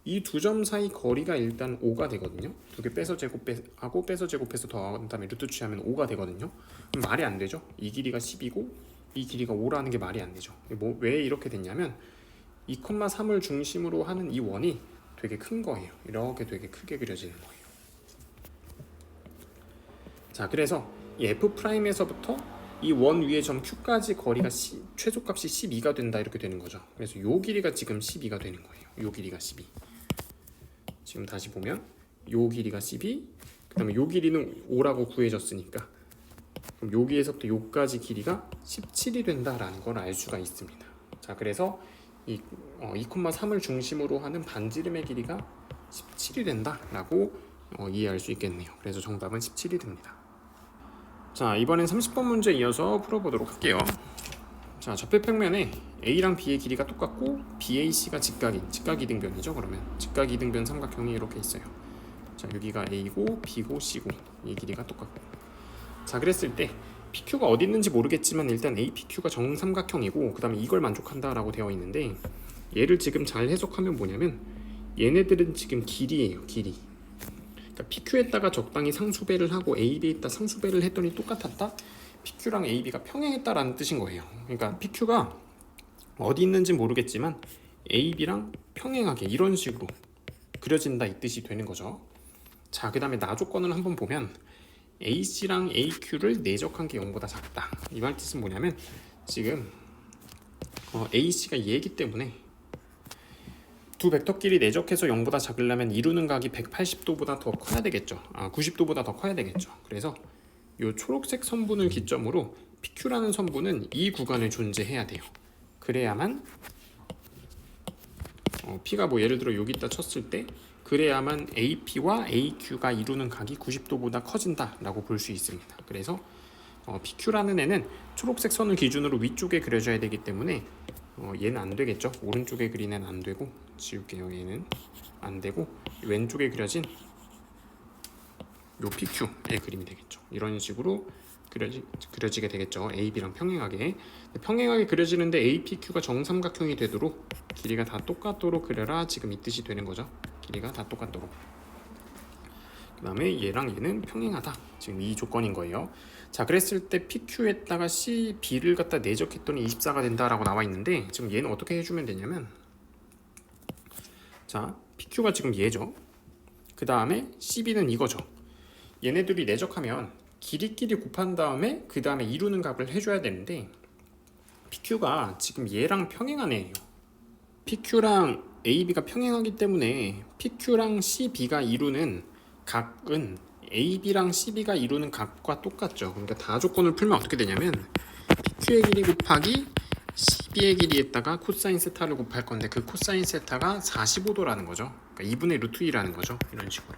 이 두 점 사이 거리가 일단 5가 되거든요. 두 개 빼서 제곱하고 빼서 제곱해서 더한 다음에 루트 취하면 5가 되거든요. 그럼 말이 안 되죠. 이 길이가 10이고 이 길이가 5라는 게 말이 안 되죠. 왜 이렇게 됐냐면 2,3을 중심으로 하는 이 원이 되게 큰 거예요. 이렇게 되게 크게 그려지는 거예요. 자, 그래서 이 F 프라임에서부터 이 원 위의 점 Q까지 거리가 최소값이 12가 된다 이렇게 되는 거죠. 그래서 요 길이가 지금 12가 되는 거예요. 요 길이가 12. 지금 다시 보면 요 길이가 12, 그 다음에 요 길이는 5라고 구해졌으니까 그럼 여기에서부터 요까지 길이가 17이 된다라는 걸 알 수가 있습니다. 자, 그래서 이 2,3을 중심으로 하는 반지름의 길이가 17이 된다라고 이해할 수 있겠네요. 그래서 정답은 17이 됩니다. 자, 이번엔 30번 문제 이어서 풀어보도록 할게요. 자, 좌표평면에 A랑 B의 길이가 똑같고 BAC가 직각이등변이죠. 그러면 직각이등변 삼각형이 이렇게 있어요. 자, 여기가 A고 B고 C고 이 길이가 똑같고. 자, 그랬을 때 PQ가 어디 있는지 모르겠지만 일단 APQ가 정삼각형이고 그 다음에 이걸 만족한다라고 되어 있는데 얘를 지금 잘 해석하면 뭐냐면 얘네들은 지금 길이에요. 길이. 그러니까 PQ에다가 적당히 상수배를 하고 AB에다 상수배를 했더니 똑같았다? PQ랑 AB가 평행했다라는 뜻인 거예요. 그러니까 PQ가 어디 있는지 모르겠지만 AB랑 평행하게 이런 식으로 그려진다 이 뜻이 되는 거죠. 자, 그 다음에 나 조건을 한번 보면 AC랑 AQ를 내적한 게 0보다 작다. 이 말 뜻은 뭐냐면 지금 AC가 얘기 때문에 두 벡터끼리 내적해서 0보다 작으려면 이루는 각이 180도보다 더 커야 되겠죠. 90도보다 더 커야 되겠죠. 그래서 이 초록색 선분을 기점으로 PQ라는 선분은 이 구간에 존재해야 돼요. 그래야만 P가 뭐 예를 들어 여기다 쳤을 때 그래야만 AP와 AQ가 이루는 각이 90도보다 커진다라고 볼 수 있습니다. 그래서 PQ라는 애는 초록색 선을 기준으로 위쪽에 그려져야 되기 때문에 얘는 안 되겠죠. 오른쪽에 그린 애는 안 되고 지울게요. 얘는 안 되고 왼쪽에 그려진 요 PQ의 그림이 되겠죠. 이런 식으로 그려지게 되겠죠. AB랑 평행하게. 평행하게 그려지는데 APQ가 정삼각형이 되도록 길이가 다 똑같도록 그려라. 지금 이 뜻이 되는 거죠. 길이가 다 똑같도록. 그 다음에 얘랑 얘는 평행하다. 지금 이 조건인 거예요. 자, 그랬을 때 PQ에다가 B를 갖다 내적했더니 24가 된다라고 나와 있는데 지금 얘는 어떻게 해주면 되냐면 자, PQ가 지금 얘죠. 그 다음에 CB는 이거죠. 얘네들이 내적하면 길이끼리 곱한 다음에 그 다음에 이루는 값을 해줘야 되는데 PQ가 지금 얘랑 평행한 애예요. PQ랑 AB가 평행하기 때문에 PQ랑 CB가 이루는 각은 AB랑 CB가 이루는 각과 똑같죠. 그러니까 다 조건을 풀면 어떻게 되냐면 PQ의 길이 곱하기 CB의 길이에다가 코사인 세타를 곱할 건데 그 코사인 세타가 45도라는 거죠. 그러니까 2분의 루트 2라는 거죠. 이런 식으로.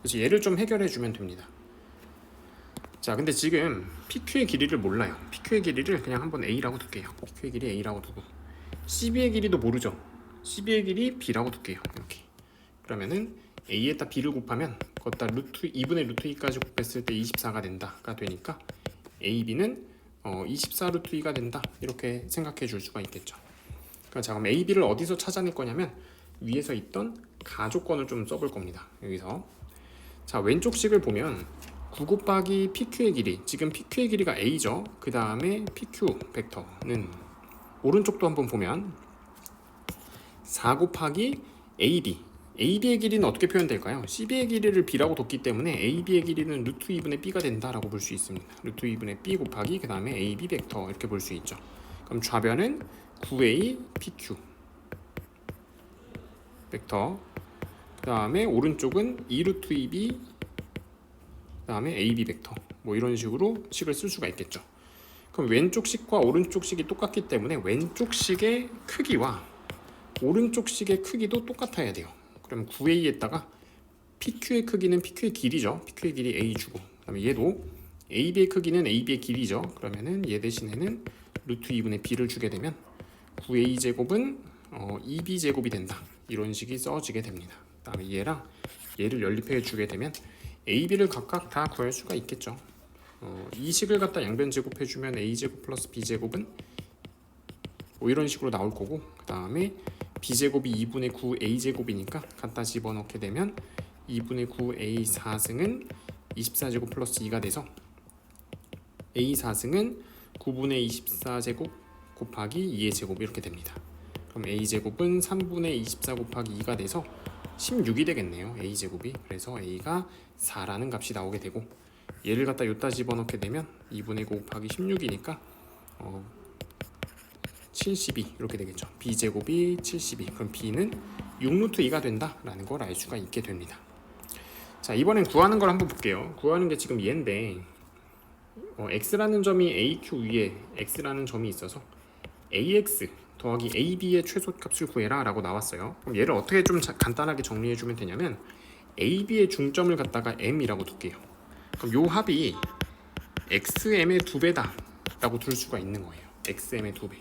그래서 얘를 좀 해결해 주면 됩니다. 자, 근데 지금 PQ의 길이를 몰라요. PQ의 길이를 그냥 한번 A라고 둘게요. PQ의 길이 A라고 두고 CB의 길이도 모르죠. CB의 길이 B라고 둘게요. 이렇게. 그러면은 A에다 B를 곱하면 거기다 2분의 루트 2까지 곱했을 때 24가 된다가 되니까 AB는 24 루트 2가 된다. 이렇게 생각해 줄 수가 있겠죠. 그러니까 자, 그럼 AB를 어디서 찾아낼 거냐면 위에서 있던 가조건을 좀 써볼 겁니다. 여기서 자, 왼쪽 식을 보면 9 곱하기 PQ의 길이, 지금 PQ의 길이가 A죠. 그 다음에 PQ 벡터는 오른쪽도 한번 보면 4 곱하기 AB, AB의 길이는 어떻게 표현될까요? CB의 길이를 B라고 뒀기 때문에 AB의 길이는 루트 2분의 B가 된다라고 볼 수 있습니다. 루트 2분의 B 곱하기 그 다음에 AB 벡터 이렇게 볼 수 있죠. 그럼 좌변은 9A PQ 벡터, 그 다음에 오른쪽은 2 루트 2B 그 다음에 AB 벡터, 뭐 이런 식으로 식을 쓸 수가 있겠죠. 그럼 왼쪽 식과 오른쪽 식이 똑같기 때문에 왼쪽 식의 크기와 오른쪽 식의 크기도 똑같아야 돼요. 그럼 9A에다가 PQ의 크기는 PQ의 길이죠. PQ의 길이 A 주고, 그 다음에 얘도 AB의 크기는 AB의 길이죠. 그러면은 얘 대신에는 루트 2분의 B를 주게 되면 9A 제곱은 2B 제곱이 된다. 이런 식이 써지게 됩니다. 그 다음에 얘랑 얘를 연립해 주게 되면 AB를 각각 다 구할 수가 있겠죠. 이 식을 갖다 양변 제곱해 주면 A 제곱 플러스 B 제곱은 뭐 이런 식으로 나올 거고, 그 다음에 B 제곱이 2분의 9 A 제곱이니까 갖다 집어넣게 되면 2분의 9 A 4승은 24 제곱 플러스 2가 돼서 A 4승은 9분의 24 제곱 곱하기 2의 제곱 이렇게 됩니다. 그럼 A 제곱은 3분의 24 곱하기 2가 돼서 16이 되겠네요. A 제곱이. 그래서 A가 4라는 값이 나오게 되고 얘를 갖다 여기다 집어넣게 되면 2분의 9 곱하기 16이니까 72 이렇게 되겠죠. b제곱이 72. 그럼 b는 6루트 2가 된다라는 걸 알 수가 있게 됩니다. 자, 이번엔 구하는 걸 한번 볼게요. 구하는 게 지금 얘인데 x라는 점이 aq 위에 x라는 점이 있어서 ax 더하기 ab의 최소값을 구해라 라고 나왔어요. 그럼 얘를 어떻게 좀 간단하게 정리해 주면 되냐면 ab의 중점을 갖다가 m이라고 둘게요. 그럼 요 합이 xm의 2배다 라고 둘 수가 있는 거예요. xm의 2배.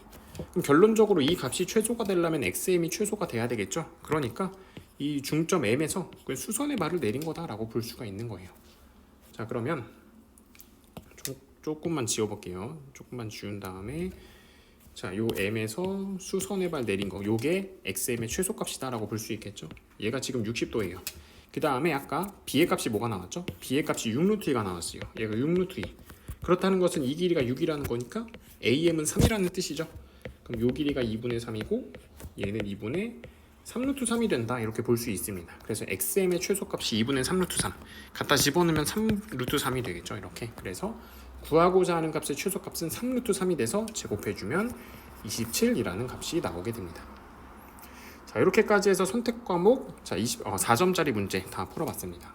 그럼 결론적으로 이 값이 최소가 되려면 xm이 최소가 돼야 되겠죠. 그러니까 이 중점 m에서 수선의 발을 내린 거다라고 볼 수가 있는 거예요. 자, 그러면 조금만 지워볼게요. 조금만 지운 다음에 자, 요 m에서 수선의 발 내린 거, 요게 xm의 최소값이다라고 볼 수 있겠죠. 얘가 지금 60도예요. 그 다음에 아까 b의 값이 뭐가 나왔죠? b의 값이 6루트 2가 나왔어요. 얘가 6루트 2. 그렇다는 것은 이 길이가 6이라는 거니까 am은 3이라는 뜻이죠. 그럼 요 길이가 2분의 3이고 얘는 2분의 3루트 3이 된다 이렇게 볼 수 있습니다. 그래서 xm의 최소값이 2분의 3루트 3 갖다 집어넣으면 3루트 3이 되겠죠. 이렇게. 그래서 구하고자 하는 값의 최소값은 3루트 3이 돼서 제곱해주면 27이라는 값이 나오게 됩니다. 자, 이렇게까지 해서 선택 과목 4점짜리 문제 다 풀어봤습니다.